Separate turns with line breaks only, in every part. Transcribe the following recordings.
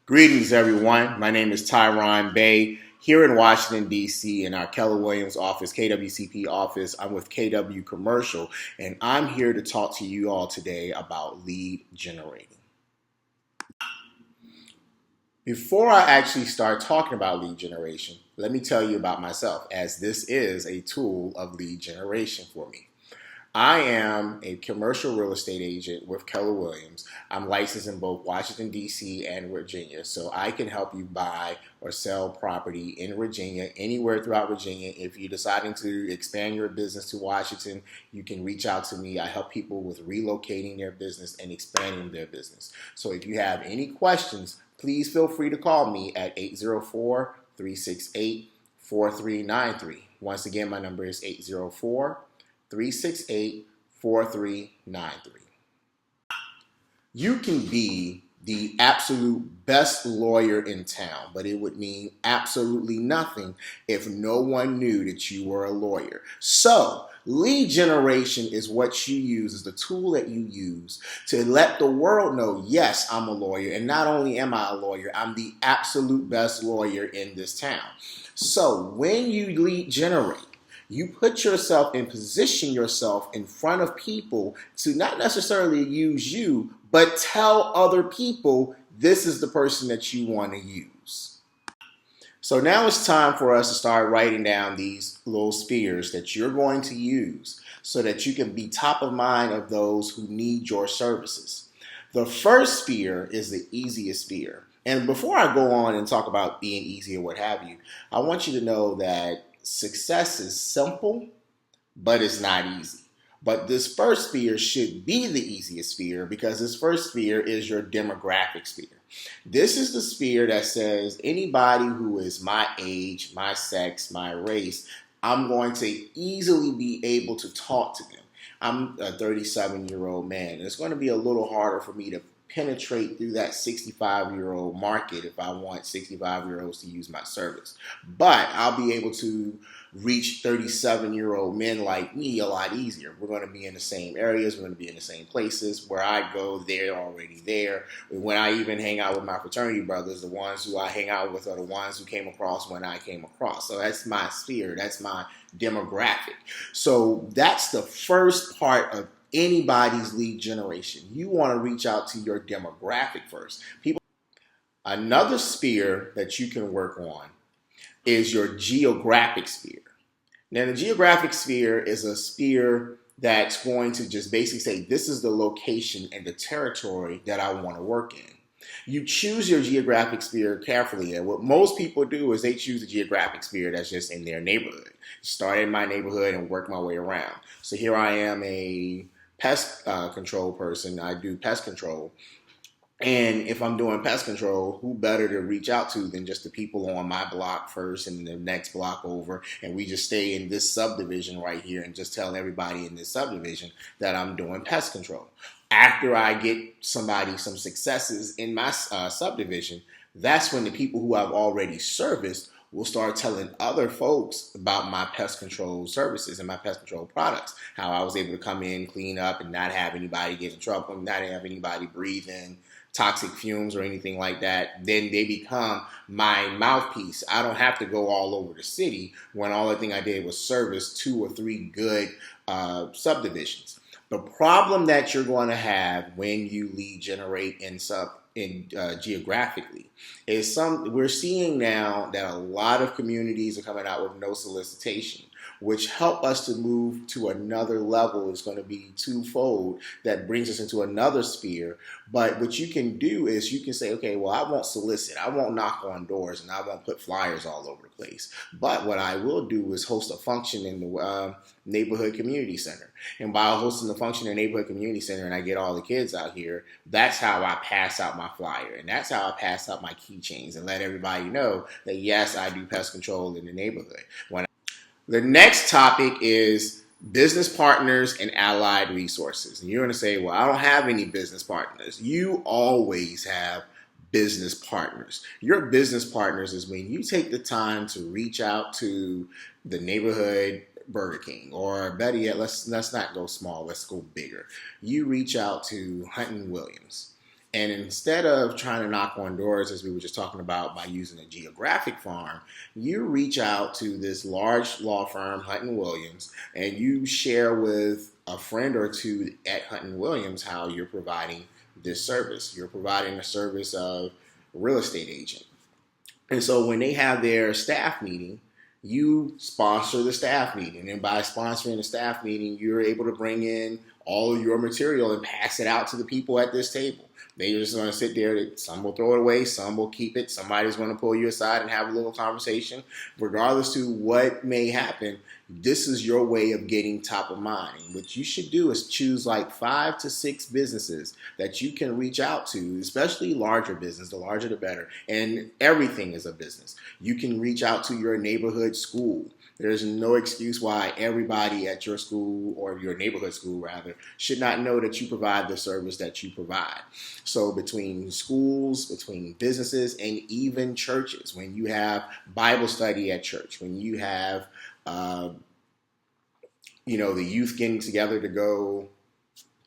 Greetings, everyone. My name is Tyron Bay here in Washington, D.C., in our Keller Williams office, KWCP office. I'm with KW Commercial, and I'm here to talk to you all today about lead generating. Before I actually start talking about lead generation, let me tell you about myself, as this is a tool of lead generation for me. I am a commercial real estate agent with Keller Williams. I'm licensed in both Washington, D.C. and Virginia, so I can help you buy or sell property in Virginia, anywhere throughout Virginia. If you're deciding to expand your business to Washington, you can reach out to me. I help people with relocating their business and expanding their business. So if you have any questions, please feel free to call me at 804-368-4393. Once again, my number is 804-368-4393. You can be the absolute best lawyer in town, but it would mean absolutely nothing if no one knew that you were a lawyer. So, lead generation is what you use, is the tool that you use to let the world know, yes, I'm a lawyer, and not only am I a lawyer, I'm the absolute best lawyer in this town. So, when you lead generate, you put yourself and position yourself in front of people to not necessarily use you, but tell other people this is the person that you want to use. So now it's time for us to start writing down these little spheres that you're going to use so that you can be top of mind of those who need your services. The first sphere is the easiest sphere. And before I go on and talk about being easy or what have you, I want you to know that success is simple, but it's not easy. But this first sphere should be the easiest sphere because this first sphere is your demographic sphere. This is the sphere that says anybody who is my age, my sex, my race, I'm going to easily be able to talk to them. I'm a 37-year-old man, and it's going to be a little harder for me to penetrate through that 65-year-old market if I want 65-year-olds to use my service. But I'll be able to reach 37-year-old men like me a lot easier. We're going to be in the same areas. We're going to be in the same places. Where I go, they're already there. When I even hang out with my fraternity brothers, the ones who I hang out with are the ones who came across when I came across. So that's my sphere. That's my demographic. So that's the first part of anybody's lead generation. You want to reach out to your demographic first. Another sphere that you can work on is your geographic sphere. Now, the geographic sphere is a sphere that's going to just basically say, this is the location and the territory that I want to work in. You choose your geographic sphere carefully, and what most people do is they choose a geographic sphere that's just in their neighborhood. Start in my neighborhood and work my way around. So here I am, a pest control person. I do pest control. And if I'm doing pest control, who better to reach out to than just the people on my block first and the next block over. And we just stay in this subdivision right here and just tell everybody in this subdivision that I'm doing pest control. After I get somebody some successes in my subdivision, that's when the people who I've already serviced will start telling other folks about my pest control services and my pest control products. How I was able to come in, clean up, and not have anybody get in trouble, not have anybody breathe in toxic fumes or anything like that. Then they become my mouthpiece. I don't have to go all over the city when all the thing I did was service 2 or 3 good subdivisions. The problem that you're going to have when you lead generate geographically is we're seeing now that a lot of communities are coming out with no solicitation, which help us to move to another level. Is going to be twofold. That brings us into another sphere. But what you can do is you can say, okay, well, I won't solicit. I won't knock on doors and I won't put flyers all over the place. But what I will do is host a function in the neighborhood community center. And by hosting the function in the neighborhood community center and I get all the kids out here, that's how I pass out my flyer. And that's how I pass out my keychains and let everybody know that, yes, I do pest control in the neighborhood. The next topic is business partners and allied resources. And you're going to say, well, I don't have any business partners. You always have business partners. Your business partners is when you take the time to reach out to the neighborhood Burger King, or better yet, let's not go small, let's go bigger. You reach out to Hunton Williams And instead of trying to knock on doors, as we were just talking about, by using a geographic farm, you reach out to this large law firm, Hutton Williams, and you share with a friend or two at Hutton Williams how you're providing this service. You're providing the service of real estate agent. And so when they have their staff meeting, you sponsor the staff meeting. And by sponsoring the staff meeting, you're able to bring in all of your material and pass it out to the people at this table. They're just going to sit there. Some will throw it away. Some will keep it. Somebody's going to pull you aside and have a little conversation. Regardless to what may happen, this is your way of getting top of mind. And what you should do is choose like 5 to 6 businesses that you can reach out to, especially larger business. The larger, the better. And everything is a business. You can reach out to your neighborhood school. There's no excuse why everybody at your school, or your neighborhood school rather, should not know that you provide the service that you provide. So between schools, between businesses, and even churches, when you have Bible study at church, when you have the youth getting together to go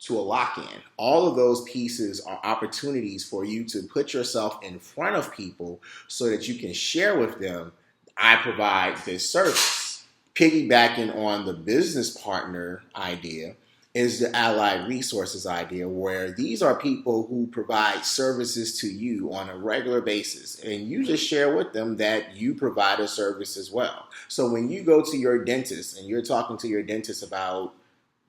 to a lock-in, all of those pieces are opportunities for you to put yourself in front of people so that you can share with them, I provide this service. Piggybacking on the business partner idea is the allied resources idea, where these are people who provide services to you on a regular basis, and you just share with them that you provide a service as well. So when you go to your dentist and you're talking to your dentist about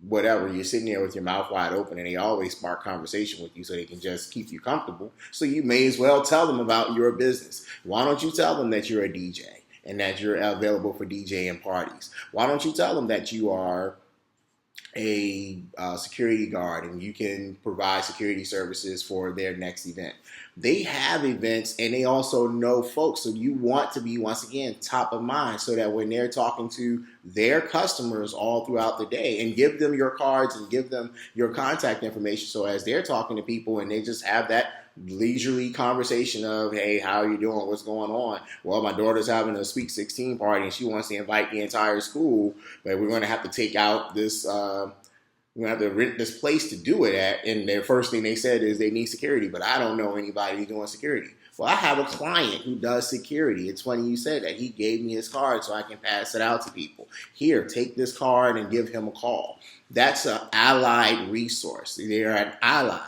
whatever, you're sitting there with your mouth wide open, and they always spark conversation with you so they can just keep you comfortable. So you may as well tell them about your business. Why don't you tell them that you're a DJ and that you're available for DJing parties? Why don't you tell them that you are a security guard and you can provide security services for their next event? They have events and they also know folks. So you want to be, once again, top of mind so that when they're talking to their customers all throughout the day, and give them your cards and give them your contact information. So as they're talking to people and they just have that leisurely conversation of, hey, how are you doing? What's going on? Well, my daughter's having a Sweet 16 party and she wants to invite the entire school, but we're going to have to take out this, we're going to have to rent this place to do it at. And their first thing they said is they need security, but I don't know anybody doing security. Well, I have a client who does security. It's funny you said that. He gave me his card so I can pass it out to people. Here, take this card and give him a call. That's an allied resource. They're an ally.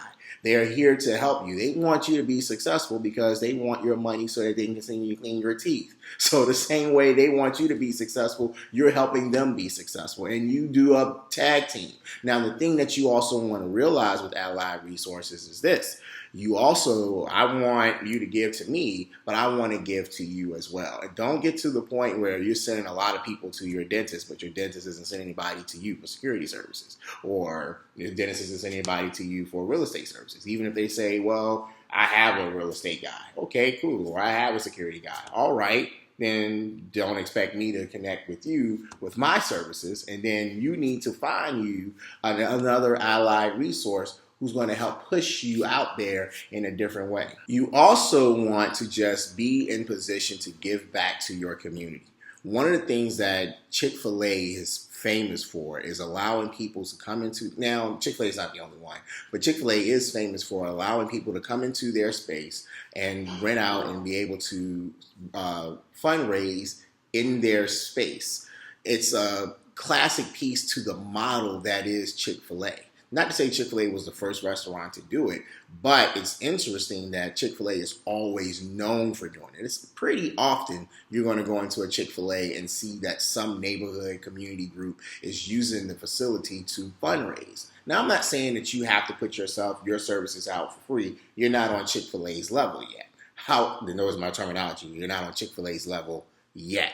They're here to help you. They want you to be successful because they want your money so that they can continue to clean your teeth. So the same way they want you to be successful, you're helping them be successful. And you do a tag team. Now, the thing that you also want to realize with allied resources is this. I want you to give to me, but I want to give to you as well. And don't get to the point where you're sending a lot of people to your dentist, but your dentist isn't sending anybody to you for security services, or your dentist isn't sending anybody to you for real estate services. Even if they say, well, I have a real estate guy. Okay, cool. Or I have a security guy. All right. Then don't expect me to connect with you with my services. And then you need to find you another allied resource who's going to help push you out there in a different way. You also want to just be in position to give back to your community. One of the things that Chick-fil-A is famous for is allowing people to come into, now Chick-fil-A is not the only one, but Chick-fil-A is famous for allowing people to come into their space and rent out and be able to fundraise in their space. It's a classic piece to the model that is Chick-fil-A. Not to say Chick-fil-A was the first restaurant to do it, but it's interesting that Chick-fil-A is always known for doing it. It's pretty often you're going to go into a Chick-fil-A and see that some neighborhood community group is using the facility to fundraise. Now, I'm not saying that you have to put your services out for free. You're not on Chick-fil-A's level yet. Notice my terminology. You're not on Chick-fil-A's level yet.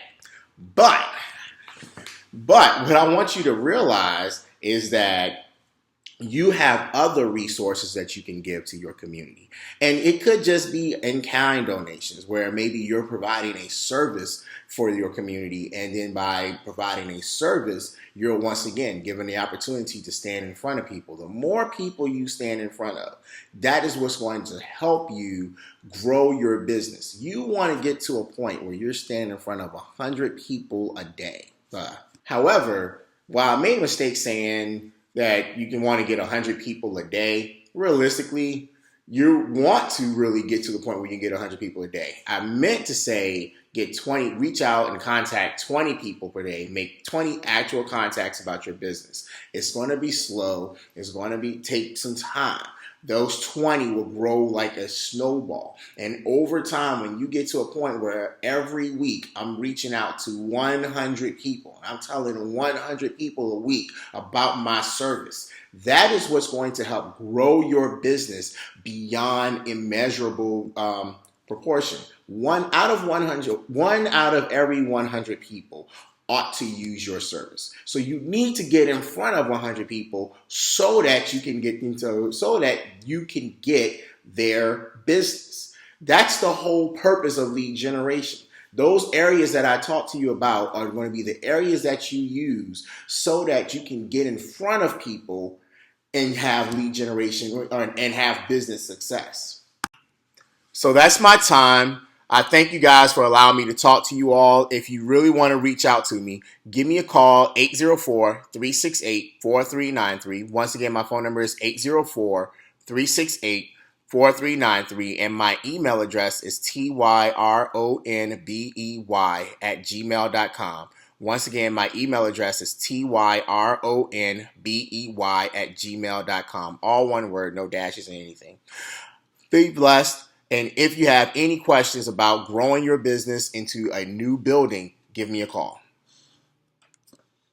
But what I want you to realize is that you have other resources that you can give to your community. And it could just be in-kind donations where maybe you're providing a service for your community. And then by providing a service, you're once again given the opportunity to stand in front of people. The more people you stand in front of, that is what's going to help you grow your business. You want to get to a point where you're standing in front of 100 people a day. However, while I made a mistake saying that you can want to get 100 people a day, realistically, You want to really get to the point where you get 100 people a day. I meant to say get 20, reach out and contact 20 people per day, make 20 actual contacts about your business. It's going to be slow. It's going to take some time. Those 20 will grow like a snowball. And over time, when you get to a point where every week I'm reaching out to 100 people, I'm telling 100 people a week about my service, that is what's going to help grow your business beyond immeasurable proportion. One out of every 100 people ought to use your service. So you need to get in front of 100 people so that you can get their business. That's the whole purpose of lead generation. Those areas that I talked to you about are going to be the areas that you use so that you can get in front of people and have lead generation and have business success. So that's my time. I thank you guys for allowing me to talk to you all. If you really want to reach out to me, give me a call, 804-368-4393. Once again, my phone number is 804-368-4393, and my email address is tyronbey@gmail.com. Once again, my email address is tyronbey@gmail.com. All one word, no dashes or anything. Be blessed. And if you have any questions about growing your business into a new building, give me a call.